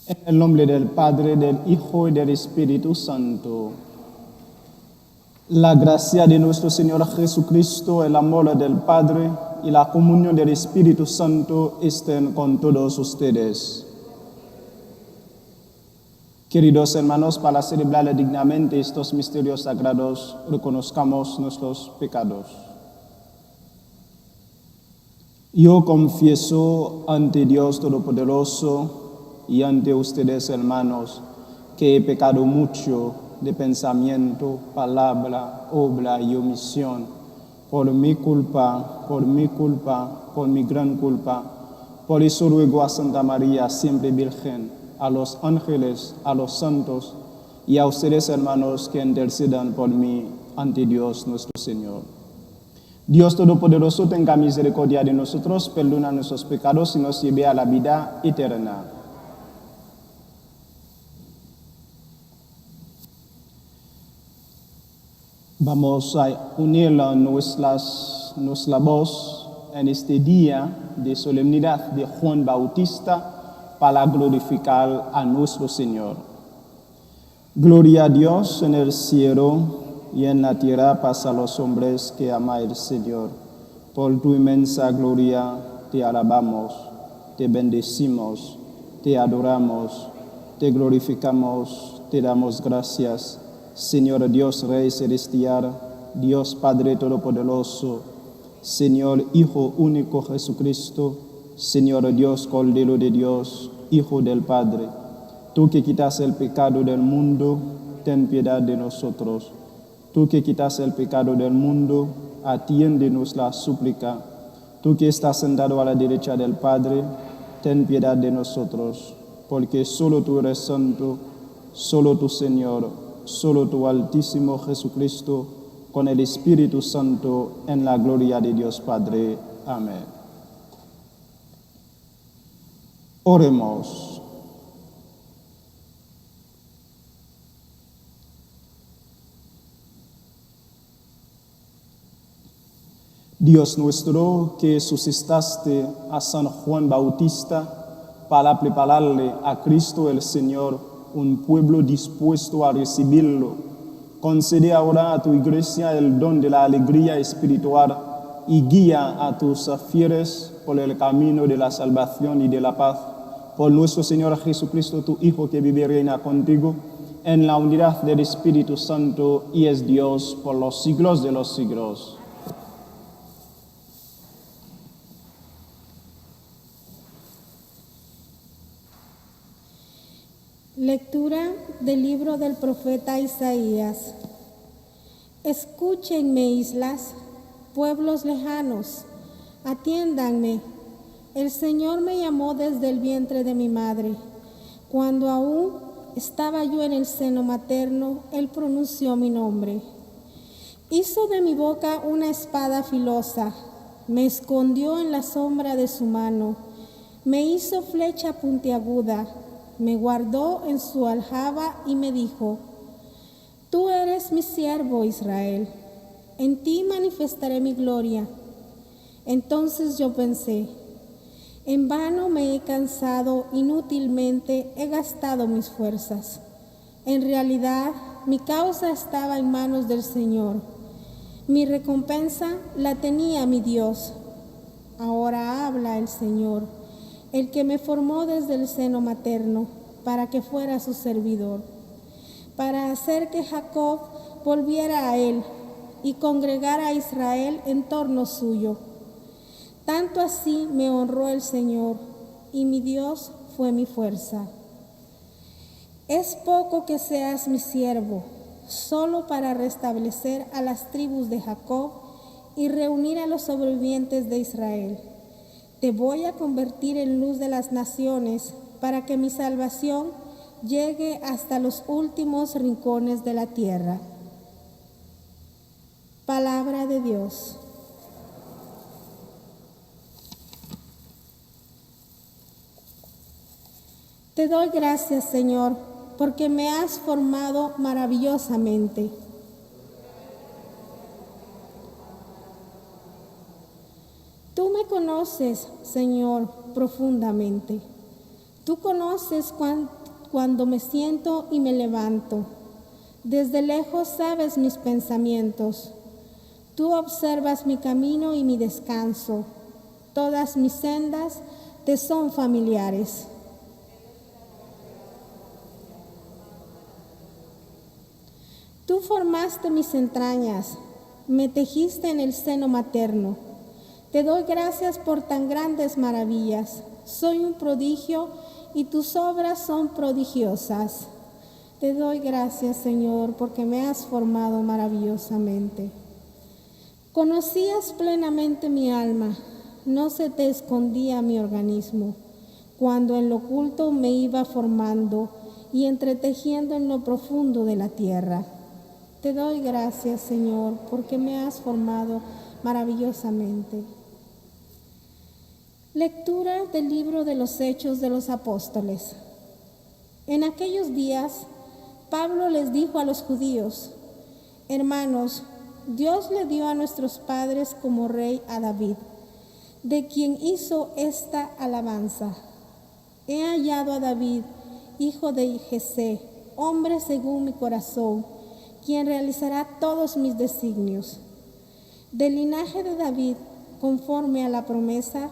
En el nombre del Padre, del Hijo y del Espíritu Santo. La gracia de nuestro Señor Jesucristo, el amor del Padre y la comunión del Espíritu Santo estén con todos ustedes. Queridos hermanos, para celebrar dignamente estos misterios sagrados, reconozcamos nuestros pecados. Yo confieso ante Dios Todopoderoso y ante ustedes, hermanos, que he pecado mucho de pensamiento, palabra, obra y omisión, por mi culpa, por mi gran culpa. Por eso ruego a Santa María, siempre Virgen, a los ángeles, a los santos y a ustedes, hermanos, que intercedan por mí ante Dios nuestro Señor. Dios Todopoderoso, tenga misericordia de nosotros, perdona nuestros pecados y nos lleve a la vida eterna. Vamos a unir nuestra voz en este día de solemnidad de Juan Bautista para glorificar a nuestro Señor. Gloria a Dios en el cielo y en la tierra paz a los hombres que ama el Señor. Por tu inmensa gloria te alabamos, te bendecimos, te adoramos, te glorificamos, te damos gracias. Señor Dios Rey Celestial, Dios Padre Todopoderoso, Señor Hijo único Jesucristo, Señor Dios Cordero de Dios, Hijo del Padre, tú que quitas el pecado del mundo, ten piedad de nosotros. Tú que quitas el pecado del mundo, atiéndenos la súplica. Tú que estás sentado a la derecha del Padre, ten piedad de nosotros, porque solo tú eres santo, solo tu Señor, solo tu Altísimo Jesucristo, con el Espíritu Santo, en la gloria de Dios Padre. Amén. Oremos. Dios nuestro, que suscitaste a San Juan Bautista para prepararle a Cristo el Señor, un pueblo dispuesto a recibirlo, concede ahora a tu iglesia el don de la alegría espiritual y guía a tus fieles por el camino de la salvación y de la paz. Por nuestro Señor Jesucristo, tu Hijo, que vive y reina contigo en la unidad del Espíritu Santo y es Dios por los siglos de los siglos. Lectura del libro del profeta Isaías. Escúchenme, islas, pueblos lejanos, atiéndanme. El Señor me llamó desde el vientre de mi madre. Cuando aún estaba yo en el seno materno, Él pronunció mi nombre. Hizo de mi boca una espada filosa, me escondió en la sombra de su mano, me hizo flecha puntiaguda, me guardó en su aljaba y me dijo: Tú eres mi siervo, Israel, en ti manifestaré mi gloria. Entonces yo pensé: en vano me he cansado, inútilmente he gastado mis fuerzas. En realidad, mi causa estaba en manos del Señor. Mi recompensa la tenía mi Dios. Ahora habla el Señor, el que me formó desde el seno materno, para que fuera su servidor, para hacer que Jacob volviera a él y congregara a Israel en torno suyo. Tanto así me honró el Señor, y mi Dios fue mi fuerza. Es poco que seas mi siervo, solo para restablecer a las tribus de Jacob y reunir a los sobrevivientes de Israel. Te voy a convertir en luz de las naciones, para que mi salvación llegue hasta los últimos rincones de la tierra. Palabra de Dios. Te doy gracias, Señor, porque me has formado maravillosamente. Tú me conoces, Señor, profundamente. Tú conoces cuando me siento y me levanto. Desde lejos sabes mis pensamientos. Tú observas mi camino y mi descanso. Todas mis sendas te son familiares. Tú formaste mis entrañas, me tejiste en el seno materno. Te doy gracias por tan grandes maravillas. Soy un prodigio y tus obras son prodigiosas. Te doy gracias, Señor, porque me has formado maravillosamente. Conocías plenamente mi alma, no se te escondía mi organismo, cuando en lo oculto me iba formando y entretejiendo en lo profundo de la tierra. Te doy gracias, Señor, porque me has formado maravillosamente. Lectura del libro de los Hechos de los Apóstoles. En aquellos días, Pablo les dijo a los judíos: Hermanos, Dios le dio a nuestros padres como rey a David, de quien hizo esta alabanza. He hallado a David, hijo de Jesé, hombre según mi corazón, quien realizará todos mis designios. Del linaje de David, conforme a la promesa,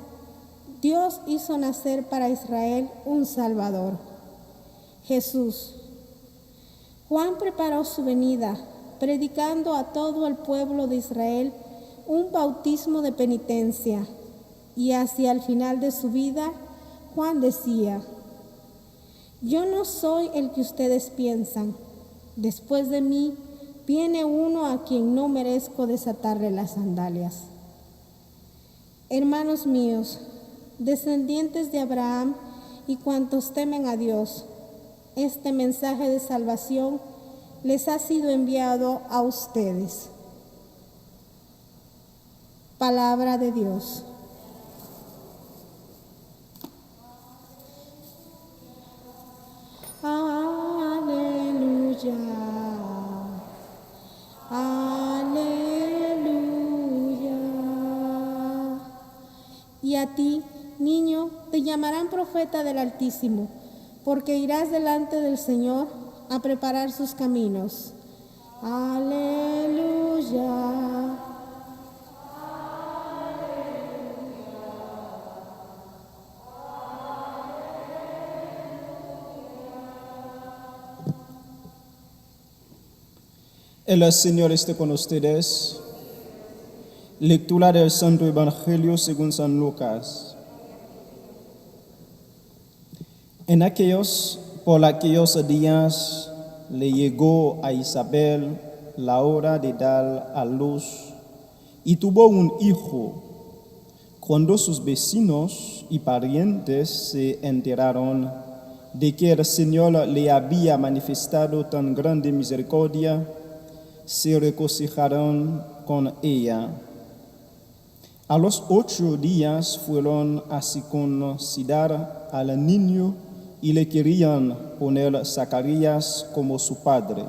Dios hizo nacer para Israel un Salvador, Jesús. Juan preparó su venida, predicando a todo el pueblo de Israel un bautismo de penitencia, y hacia el final de su vida, Juan decía: Yo no soy el que ustedes piensan. Después de mí viene uno a quien no merezco desatarle las sandalias. Hermanos míos, descendientes de Abraham y cuantos temen a Dios, este mensaje de salvación les ha sido enviado a ustedes. Palabra de Dios. Aleluya. Aleluya. Y a ti, niño, te llamarán profeta del Altísimo, porque irás delante del Señor a preparar sus caminos. Aleluya. El Señor esté con ustedes. Lectura del Santo Evangelio según San Lucas. Por aquellos días le llegó a Isabel la hora de dar a luz y tuvo un hijo. Cuando sus vecinos y parientes se enteraron de que el Señor le había manifestado tan grande misericordia, se regocijaron con ella. A los 8 días fueron a circuncidar al niño y le querían poner Zacarías como su padre.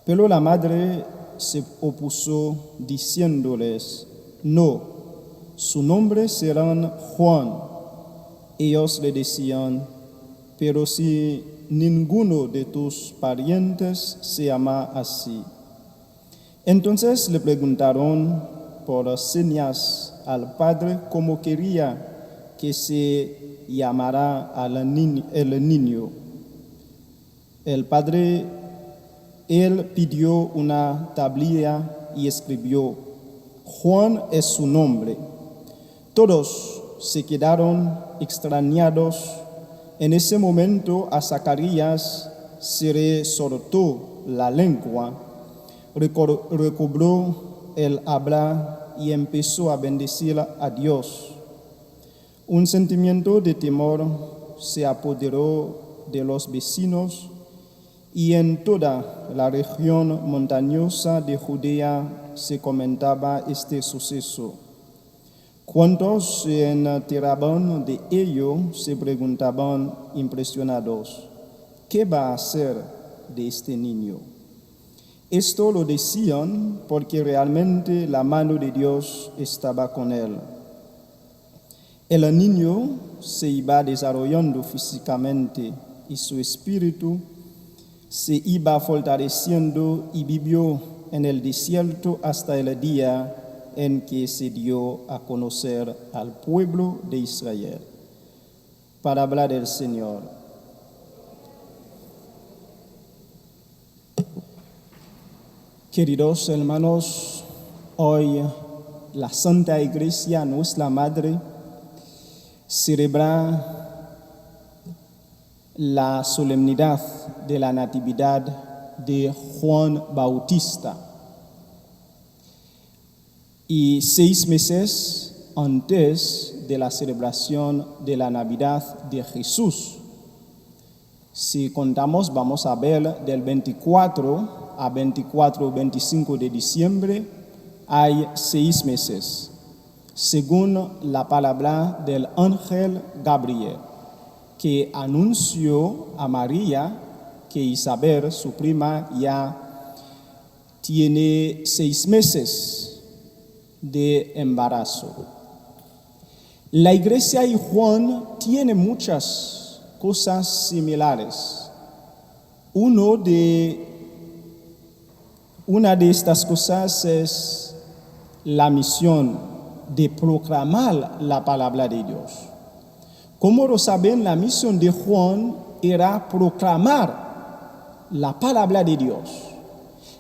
Pero la madre se opuso diciéndoles: No, su nombre será Juan. Ellos le decían: Pero si ninguno de tus parientes se llama así. Entonces le preguntaron por señas al padre cómo quería que se llamara el niño. Él pidió una tablilla y escribió: Juan es su nombre. Todos se quedaron extrañados. En ese momento a Zacarías se le soltó la lengua, recobró el habla y empezó a bendecir a Dios. Un sentimiento de temor se apoderó de los vecinos y en toda la región montañosa de Judea se comentaba este suceso. Cuantos se enteraban de ello se preguntaban impresionados: ¿qué va a hacer de este niño? Esto lo decían porque realmente la mano de Dios estaba con él. el niño se iba desarrollando físicamente y su espíritu se iba fortaleciendo y vivió en el desierto hasta el día en que se dio a conocer al pueblo de Israel. Palabra del Señor. Queridos hermanos, hoy la Santa Iglesia, nuestra Madre, celebra la solemnidad de la Natividad de Juan Bautista. Y 6 meses antes de la celebración de la Navidad de Jesús. Si contamos, vamos a ver del 24 a 25 de diciembre, hay 6 meses, según la palabra del ángel Gabriel, que anunció a María que Isabel, su prima, ya tiene 6 meses de embarazo. La Iglesia y Juan tienen muchas cosas similares. Una de estas cosas es la misión de proclamar la palabra de Dios. Como lo saben, la misión de Juan era proclamar la palabra de Dios.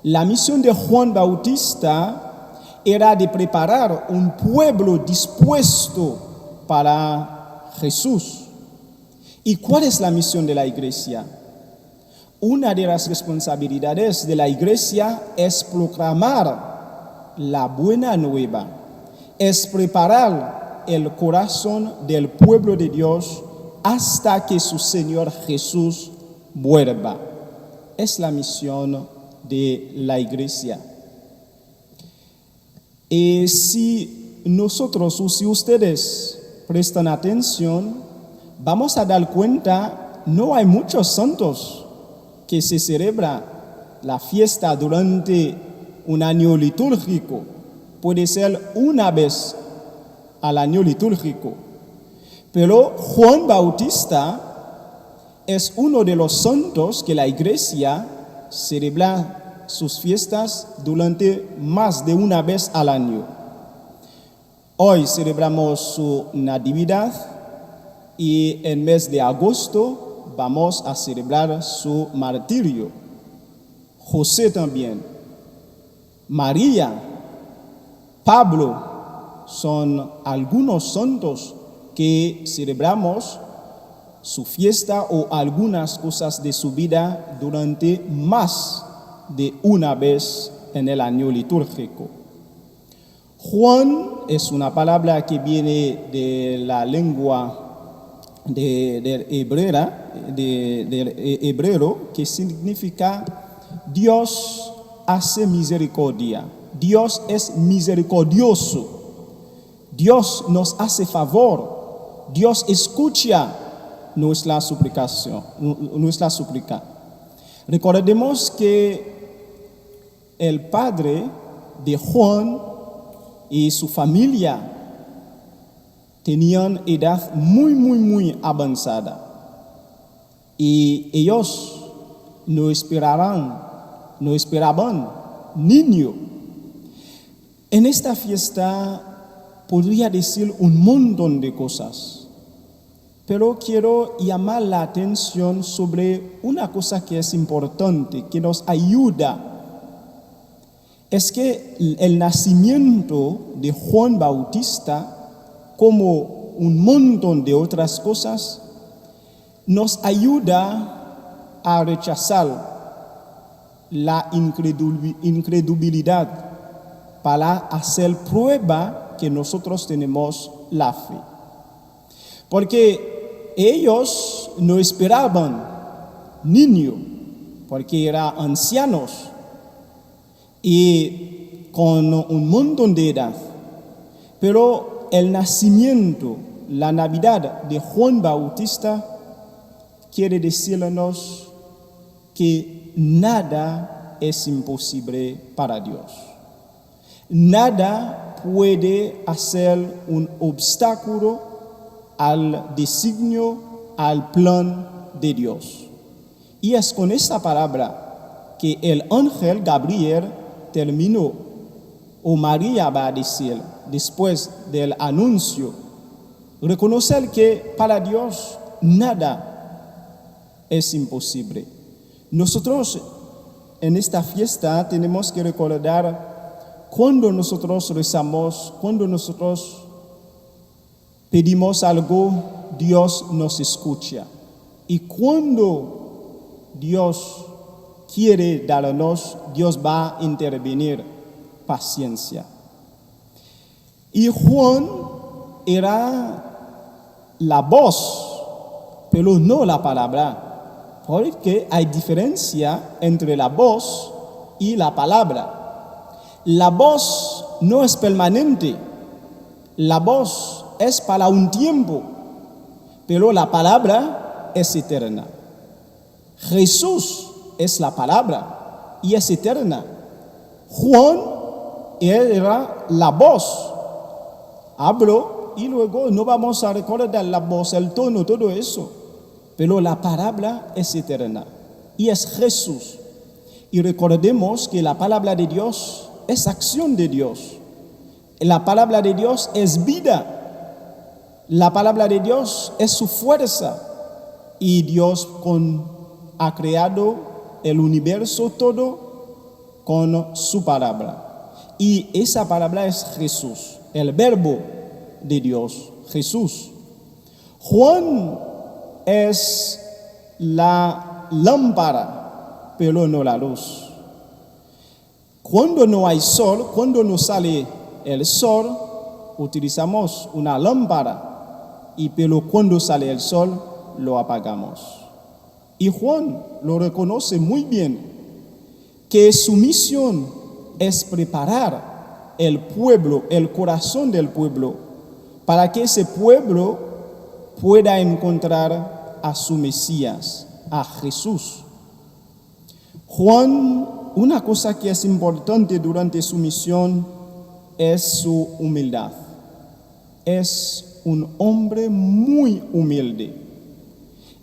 La misión de Juan Bautista era de preparar un pueblo dispuesto para Jesús. ¿Y cuál es la misión de la Iglesia? Una de las responsabilidades de la Iglesia es proclamar la buena nueva, es preparar el corazón del pueblo de Dios hasta que su Señor Jesús vuelva. Es la misión de la Iglesia. Y si nosotros o si ustedes prestan atención, vamos a dar cuenta, no hay muchos santos que se celebra la fiesta durante un año litúrgico. Puede ser una vez al año litúrgico. Pero Juan Bautista es uno de los santos que la Iglesia celebra sus fiestas durante más de una vez al año. Hoy celebramos su Natividad y en el mes de agosto vamos a celebrar su martirio. José también. María, Pablo, son algunos santos que celebramos su fiesta o algunas cosas de su vida durante más de una vez en el año litúrgico. Juan es una palabra que viene de la lengua del hebreo, que significa Dios hace misericordia. Dios es misericordioso. Dios nos hace favor. Dios escucha nuestra súplica. Recordemos que el padre de Juan y su familia tenían edad muy avanzada. Y ellos no esperaban niño. En esta fiesta podría decir un montón de cosas, pero quiero llamar la atención sobre una cosa que es importante, que nos ayuda. Es que el nacimiento de Juan Bautista, como un montón de otras cosas, nos ayuda a rechazar la incredulidad para hacer prueba que nosotros tenemos la fe. Porque ellos no esperaban niño, porque eran ancianos y con un montón de edad. Pero el nacimiento, la Navidad de Juan Bautista quiere decirnos que nada es imposible para Dios. Nada puede hacer un obstáculo al designio, al plan de Dios. Y es con esta palabra que el ángel Gabriel terminó, o María va a decir, después del anuncio, reconocer que para Dios nada es imposible. Nosotros en esta fiesta tenemos que recordar cuando nosotros rezamos, cuando nosotros pedimos algo, Dios nos escucha. Y cuando Dios quiere darnos, Dios va a intervenir. Paciencia. Y Juan era la voz, pero no la palabra, porque hay diferencia entre la voz y la palabra. La voz no es permanente, la voz es para un tiempo, pero la palabra es eterna. Jesús es la palabra y es eterna. Juan era la voz. Hablo y luego no vamos a recordar la voz, el tono, todo eso. Pero la palabra es eterna y es Jesús. Y recordemos que la palabra de Dios es acción de Dios. La palabra de Dios es vida. La palabra de Dios es su fuerza. Y Dios ha creado el universo todo con su palabra. Y esa palabra es Jesús, el verbo de Dios, Jesús. Juan es la lámpara, pero no la luz. Cuando no hay sol, cuando no sale el sol, utilizamos una lámpara, pero cuando sale el sol, lo apagamos. Y Juan lo reconoce muy bien, que su misión es preparar el pueblo, el corazón del pueblo, para que ese pueblo pueda encontrar a su Mesías, a Jesús. Juan, una cosa que es importante durante su misión es su humildad. Es un hombre muy humilde.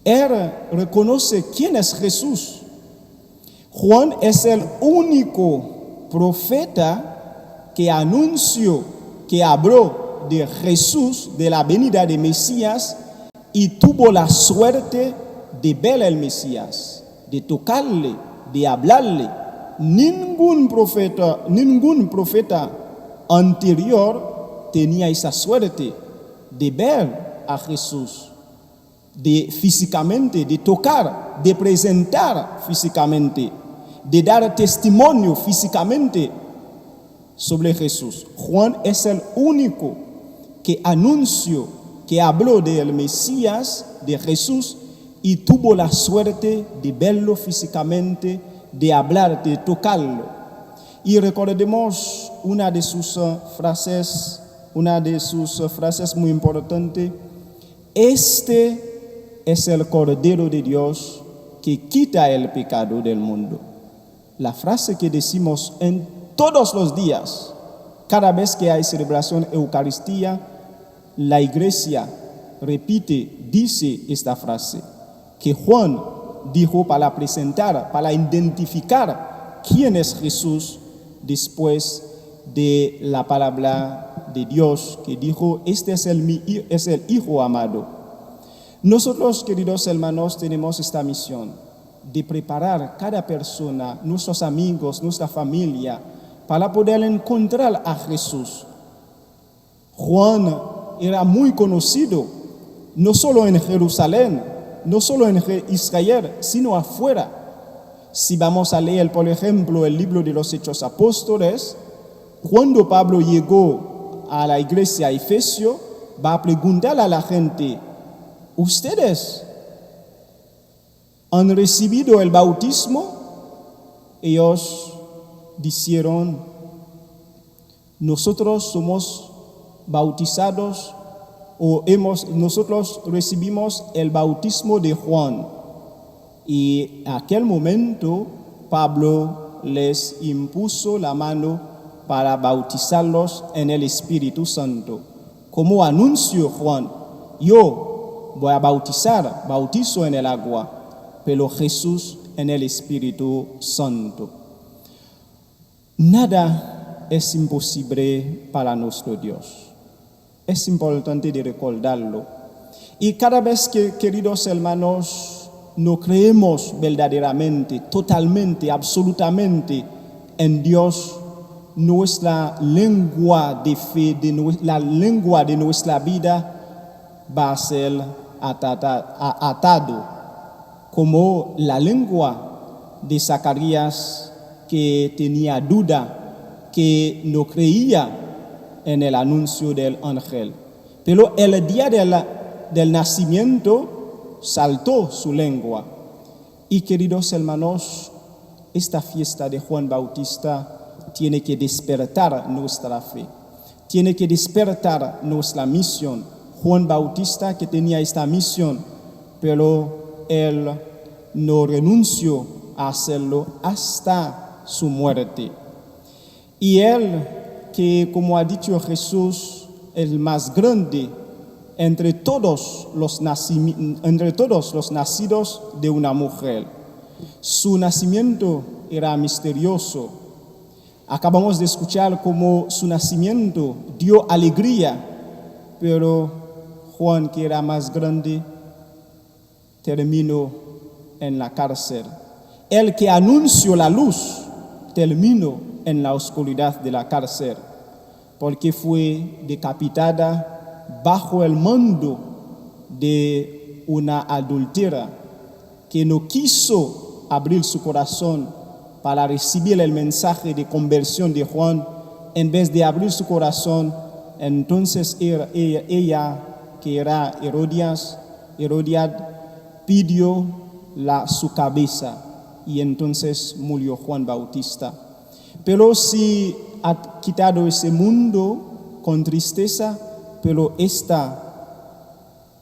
Él reconoce quién es Jesús. Juan es el único profeta que anunció, que habló de Jesús, de la venida de Mesías, y tuvo la suerte de ver al Mesías, de tocarle, de hablarle. Ningún profeta anterior tenía esa suerte de ver a Jesús, de físicamente, de tocar, de presentar físicamente, de dar testimonio físicamente sobre Jesús. Juan es el único que anunció, que habló del Mesías, de Jesús, y tuvo la suerte de verlo físicamente, de hablar, de tocarlo. Y recordemos una de sus frases muy importantes. Este es el Cordero de Dios que quita el pecado del mundo. La frase que decimos en todos los días, cada vez que hay celebración Eucaristía, la iglesia dice esta frase, que Juan dijo para presentar, para identificar quién es Jesús después de la palabra de Dios, que dijo, este es el Hijo amado. Nosotros, queridos hermanos, tenemos esta misión de preparar cada persona, nuestros amigos, nuestra familia, para poder encontrar a Jesús. Juan era muy conocido, no solo en Jerusalén, no solo en Israel, sino afuera. Si vamos a leer, por ejemplo, el libro de los Hechos Apóstoles, cuando Pablo llegó a la iglesia a Efesio, va a preguntar a la gente, ¿ustedes han recibido el bautismo? Ellos dijeron, nosotros somos bautizados nosotros recibimos el bautismo de Juan. Y en aquel momento Pablo les impuso la mano para bautizarlos en el Espíritu Santo, como anunció Juan. yo voy a bautizo en el agua, pero Jesús en el Espíritu Santo. Nada es imposible para nuestro Dios. Es importante de recordarlo. Y cada vez que, queridos hermanos, no creemos verdaderamente, totalmente, absolutamente en Dios, nuestra lengua de fe, la lengua de nuestra vida va a ser atado, como la lengua de Zacarías, que tenía duda, que no creía en el anuncio del ángel. Pero el día del nacimiento saltó su lengua. Y queridos hermanos, esta fiesta de Juan Bautista tiene que despertar nuestra fe, tiene que despertar nuestra misión. Juan Bautista, que tenía esta misión, pero él no renunció a hacerlo hasta su muerte. Y él, que como ha dicho Jesús, el más grande entre todos los nacidos de una mujer. Su nacimiento era misterioso. Acabamos de escuchar cómo su nacimiento dio alegría, pero Juan, que era más grande, terminó en la cárcel. El que anunció la luz terminó en la oscuridad de la cárcel, porque fue decapitada bajo el mando de una adúltera que no quiso abrir su corazón para recibir el mensaje de conversión de Juan. En vez de abrir su corazón, entonces ella, que era Herodías, pidió su cabeza, y entonces murió Juan Bautista. Pero si ha quitado ese mundo con tristeza, pero está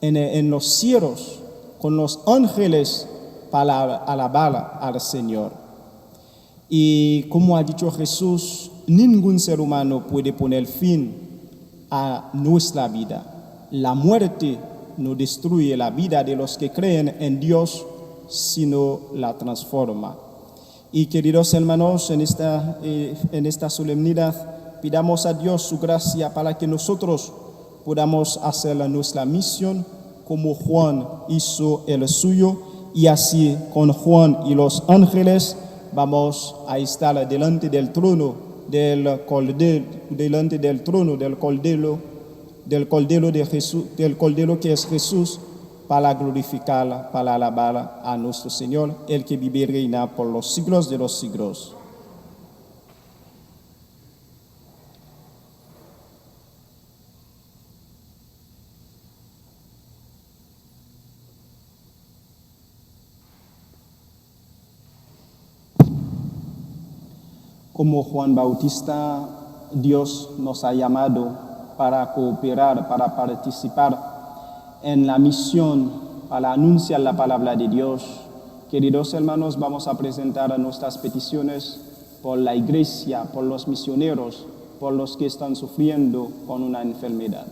en los cielos con los ángeles para alabar al Señor. Y como ha dicho Jesús, ningún ser humano puede poner fin a nuestra vida. La muerte no destruye la vida de los que creen en Dios, sino la transforma. Y queridos hermanos, en esta solemnidad, pidamos a Dios su gracia para que nosotros podamos hacer nuestra misión como Juan hizo el suyo, y así con Juan y los ángeles vamos a estar delante del trono del Cordero de Jesús, del Cordero que es Jesús, para glorificar, para alabar a nuestro Señor, el que vive y reina por los siglos de los siglos. Como Juan Bautista, Dios nos ha llamado para cooperar, para participar en la misión, para anunciar la palabra de Dios. Queridos hermanos, vamos a presentar nuestras peticiones por la iglesia, por los misioneros, por los que están sufriendo con una enfermedad.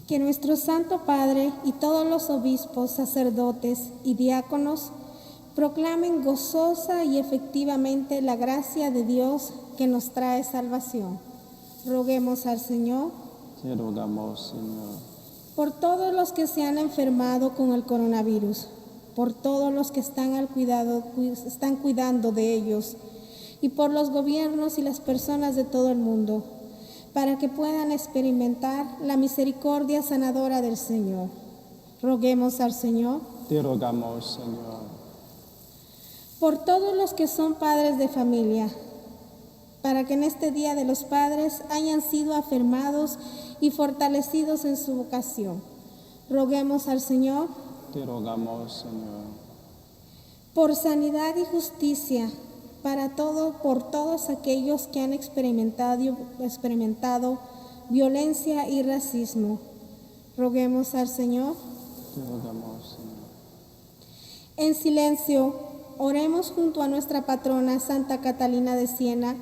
Que nuestro Santo Padre y todos los obispos, sacerdotes y diáconos proclamen gozosa y efectivamente la gracia de Dios que nos trae salvación. Roguemos al Señor. Te rogamos, Señor. Por todos los que se han enfermado con el coronavirus, por todos los que están cuidando de ellos, y por los gobiernos y las personas de todo el mundo, para que puedan experimentar la misericordia sanadora del Señor. Roguemos al Señor. Te rogamos, Señor. Por todos los que son padres de familia, para que en este Día de los Padres hayan sido afirmados y fortalecidos en su vocación. Roguemos al Señor. Te rogamos, Señor. Por sanidad y justicia por todos aquellos que han experimentado violencia y racismo. Roguemos al Señor. Te rogamos, Señor. En silencio, oremos junto a nuestra patrona Santa Catalina de Siena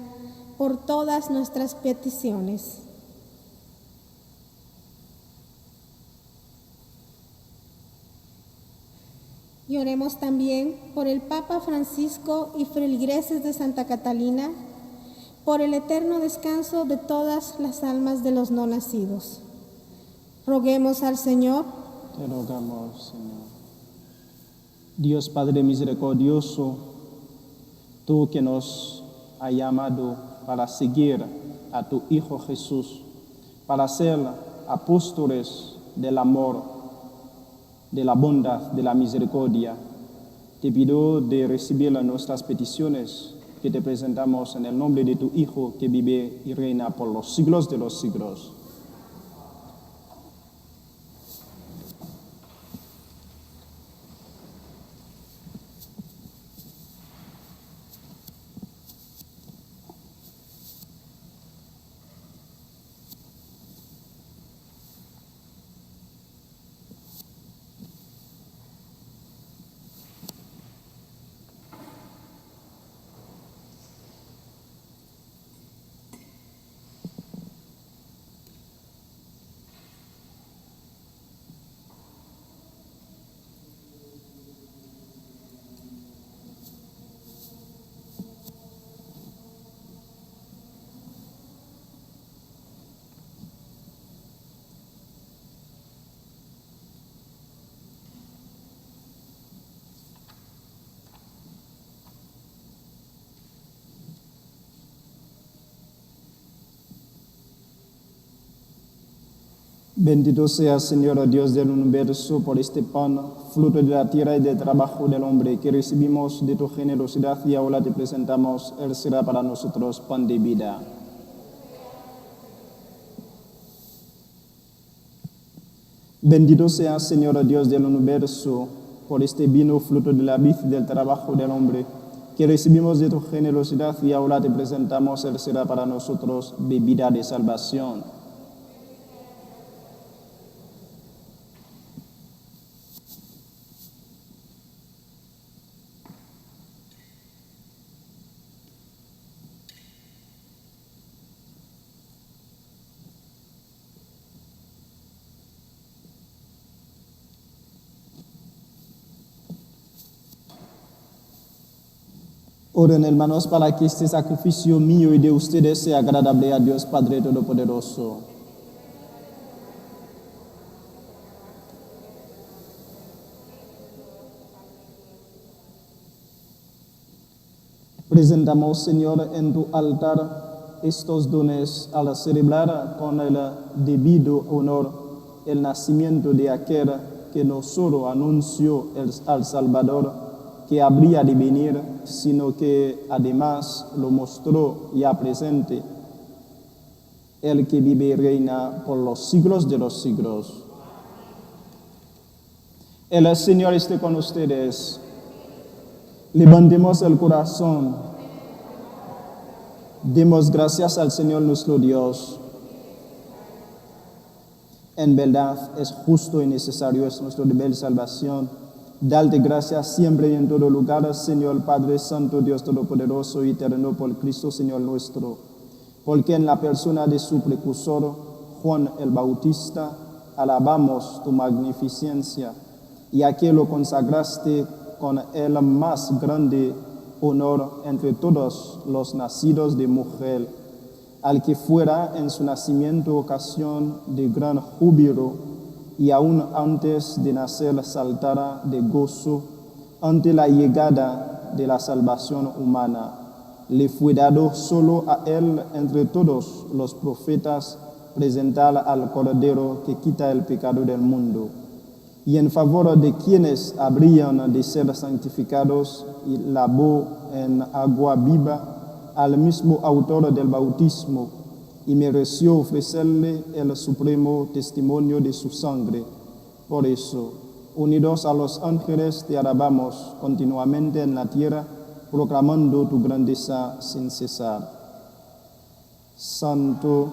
por todas nuestras peticiones. Y oremos también por el Papa Francisco y feligreses de Santa Catalina, por el eterno descanso de todas las almas de los no nacidos. Roguemos al Señor. Te rogamos, Señor. Dios Padre misericordioso, tú que nos has llamado para seguir a tu Hijo Jesús, para ser apóstoles del amor, de la bondad, de la misericordia, te pido de recibir nuestras peticiones que te presentamos en el nombre de tu Hijo que vive y reina por los siglos de los siglos. Bendito sea, Señor Dios del universo, por este pan, fruto de la tierra y del trabajo del hombre, que recibimos de tu generosidad y ahora te presentamos. Él será para nosotros pan de vida. Bendito sea, Señor Dios del universo, por este vino, fruto de la vid y del trabajo del hombre, que recibimos de tu generosidad y ahora te presentamos. Él será para nosotros bebida de salvación. Oren, hermanos, para que este sacrificio mío y de ustedes sea agradable a Dios Padre Todopoderoso. Presentamos, Señor, en tu altar estos dones al celebrar con el debido honor el nacimiento de aquel que no solo anunció al Salvador que habría de venir, sino que además lo mostró ya presente, el que vive y reina por los siglos de los siglos. El Señor esté con ustedes. Levantemos el corazón. Demos gracias al Señor nuestro Dios. En verdad es justo y necesario, es nuestro deber de salvación. Darte gracias siempre y en todo lugar, Señor Padre Santo, Dios Todopoderoso y Eterno, por Cristo Señor nuestro, porque en la persona de su precursor, Juan el Bautista, alabamos tu magnificencia, y a que lo consagraste con el más grande honor entre todos los nacidos de mujer, al que fuera en su nacimiento ocasión de gran júbilo, y aún antes de nacer saltara de gozo ante la llegada de la salvación humana. Le fue dado solo a él entre todos los profetas presentar al Cordero que quita el pecado del mundo, y en favor de quienes habrían de ser santificados, y lavó en agua viva al mismo autor del bautismo, y mereció ofrecerle el supremo testimonio de su sangre. Por eso, unidos a los ángeles, te alabamos continuamente en la tierra, proclamando tu grandeza sin cesar. Santo,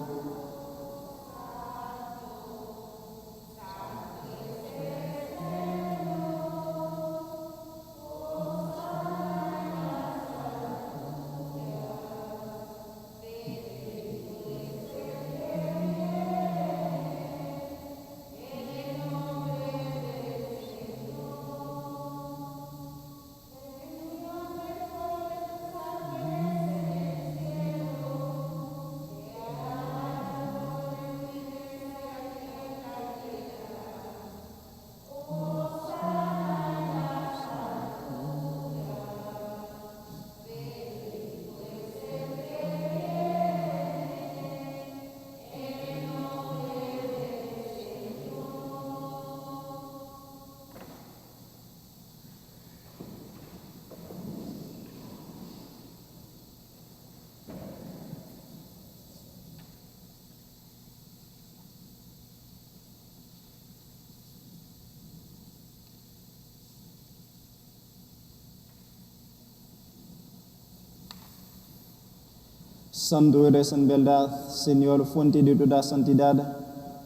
Santo eres en verdad, Señor, fuente de toda santidad.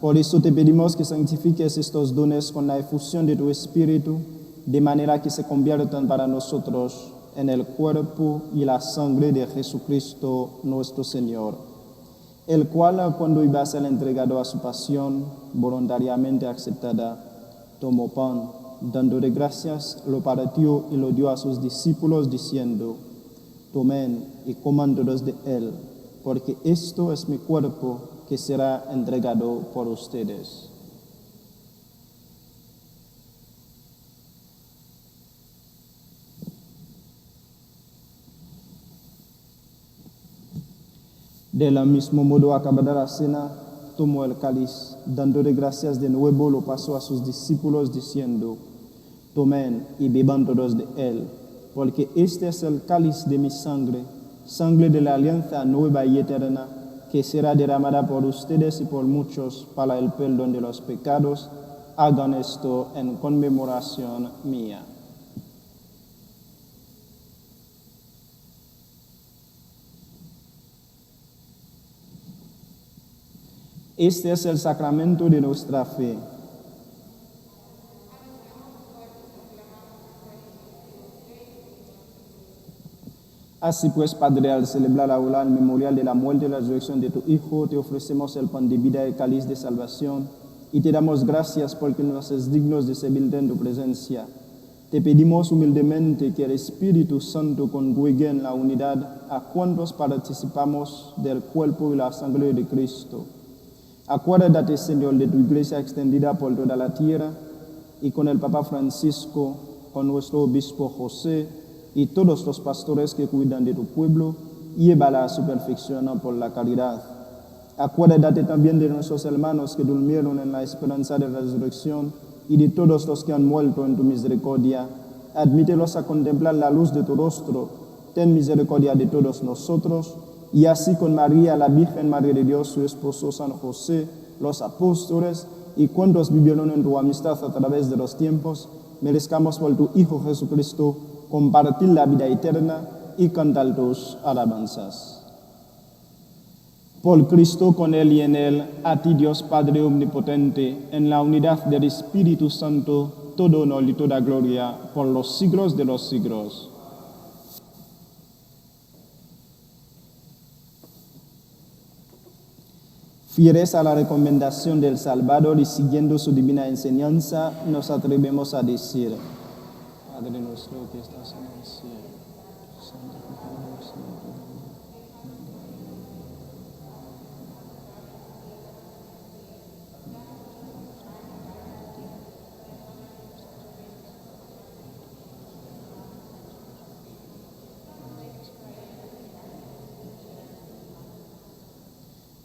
Por eso te pedimos que santifiques estos dones con la efusión de tu Espíritu, de manera que se conviertan para nosotros en el cuerpo y la sangre de Jesucristo nuestro Señor, el cual, cuando iba a ser entregado a su pasión, voluntariamente aceptada, tomó pan, dándole gracias, lo partió y lo dio a sus discípulos, diciendo: tomen y coman todos de él, porque esto es mi cuerpo que será entregado por ustedes. Del mismo modo, acabada la cena, tomó el cáliz, dándole gracias de nuevo, lo pasó a sus discípulos, diciendo: tomen y beban todos de él, porque este es el cáliz de mi sangre, sangre de la alianza nueva y eterna, que será derramada por ustedes y por muchos para el perdón de los pecados. Hagan esto en conmemoración mía. Este es el sacramento de nuestra fe. Así pues, Padre, al celebrar ahora el memorial de la muerte y la resurrección de tu Hijo, te ofrecemos el pan de vida y el cáliz de salvación, y te damos gracias porque nos es dignos de servirte en tu presencia. Te pedimos humildemente que el Espíritu Santo congregue en la unidad a cuantos participamos del cuerpo y la sangre de Cristo. Acuérdate, Señor, de tu iglesia extendida por toda la tierra, y con el Papa Francisco, con nuestro obispo José, y todos los pastores que cuidan de tu pueblo, llévala a su perfección por la caridad. Acuérdate también de nuestros hermanos que durmieron en la esperanza de la resurrección, y de todos los que han muerto en tu misericordia. Admítelos a contemplar la luz de tu rostro. Ten misericordia de todos nosotros, y así con María, la Virgen Madre de Dios, su esposo San José, los apóstoles y cuantos vivieron en tu amistad a través de los tiempos, merezcamos por tu Hijo Jesucristo compartir la vida eterna y cantar tus alabanzas. Por Cristo, con Él y en Él, a ti Dios Padre Omnipotente, en la unidad del Espíritu Santo, todo honor y toda gloria por los siglos de los siglos. Fieles a la recomendación del Salvador y siguiendo su divina enseñanza, nos atrevemos a decir: Padre nuestro que estás en el cielo, santificado sea tu nombre.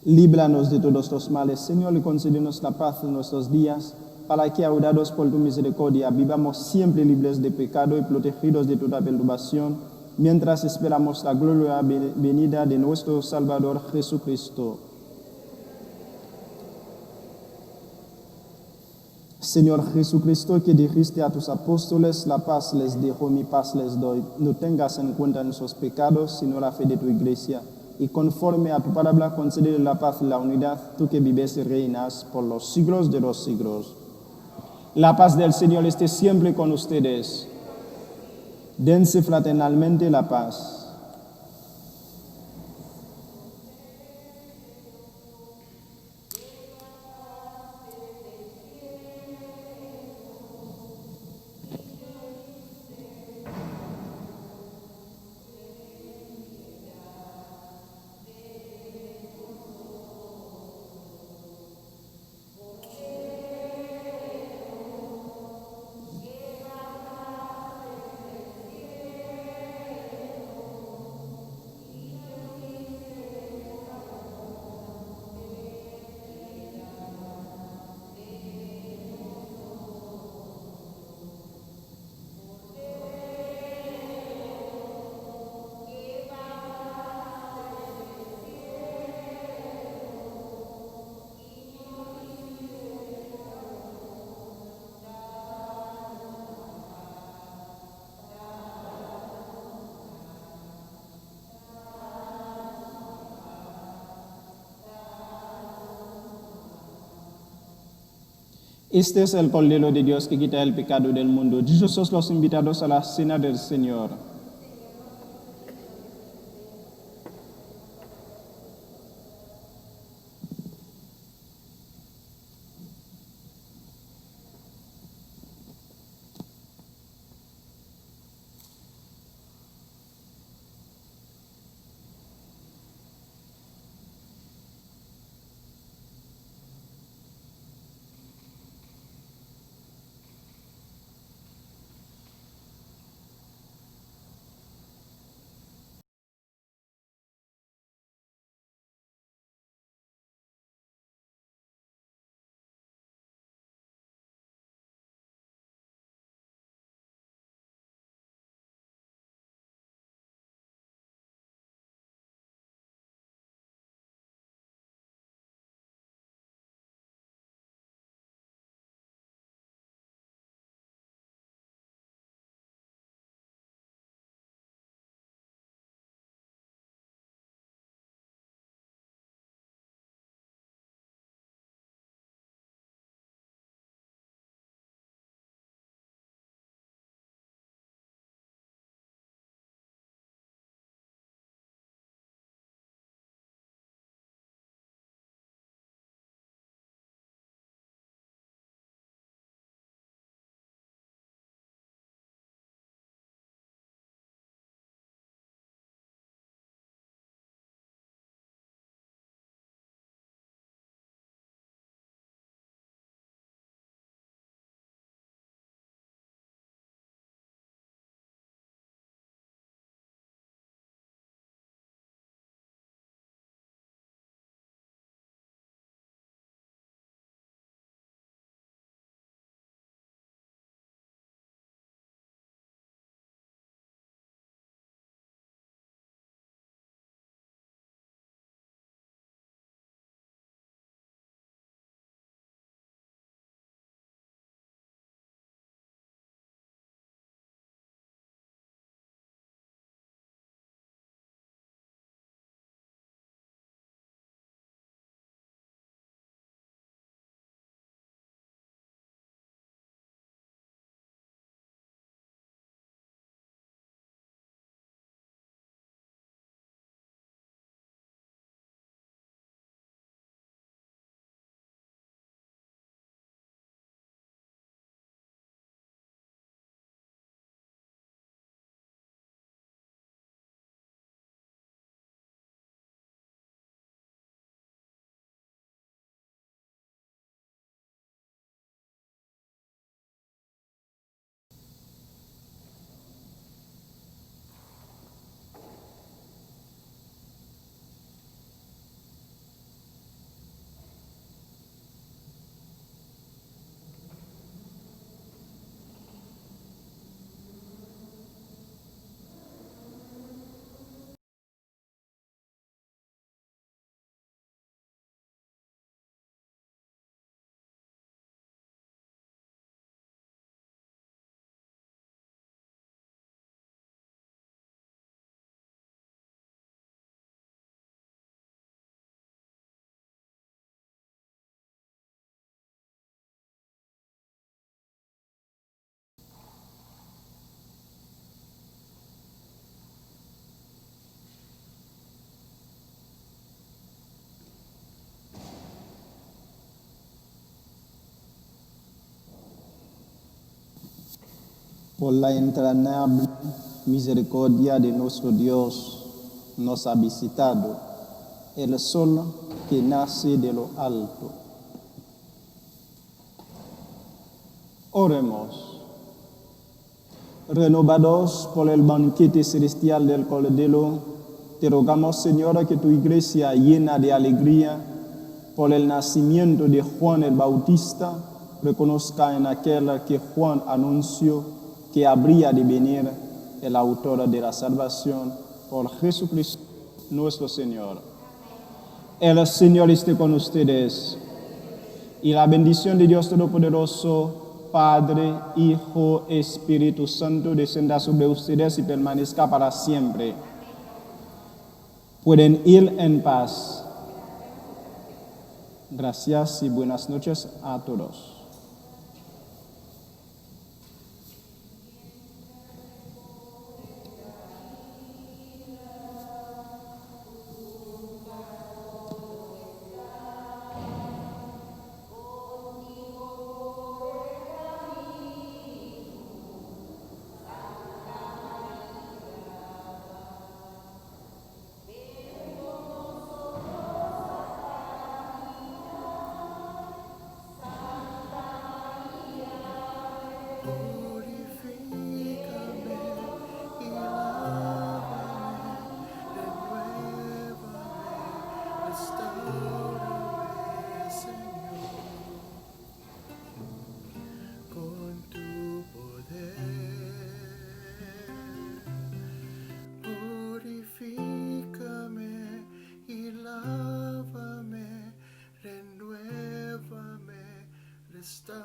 Líbranos de todos los males, Señor, y concédenos la paz en nuestros días, para que, ayudados por tu misericordia, vivamos siempre libres de pecado y protegidos de toda perturbación, mientras esperamos la gloria venida de nuestro Salvador Jesucristo. Señor Jesucristo, que dijiste a tus apóstoles: la paz les dejo, mi paz les doy. No tengas en cuenta nuestros pecados, sino la fe de tu iglesia. Y conforme a tu palabra, concede la paz y la unidad, tú que vives y reinas por los siglos de los siglos. La paz del Señor esté siempre con ustedes. Dense fraternalmente la paz. Este es el Cordero de Dios que quita el pecado del mundo. Dichosos los invitados a la cena del Señor. Por la entrañable misericordia de nuestro Dios, nos ha visitado el sol que nace de lo alto. Oremos. Renovados por el banquete celestial del Cordero, te rogamos, Señora, que tu iglesia llena de alegría por el nacimiento de Juan el Bautista, reconozca en aquel que Juan anunció que habría de venir el autor de la salvación, por Jesucristo nuestro Señor. El Señor esté con ustedes, y la bendición de Dios Todopoderoso, Padre, Hijo, Espíritu Santo, descienda sobre ustedes y permanezca para siempre. Pueden ir en paz. Gracias y buenas noches a todos. está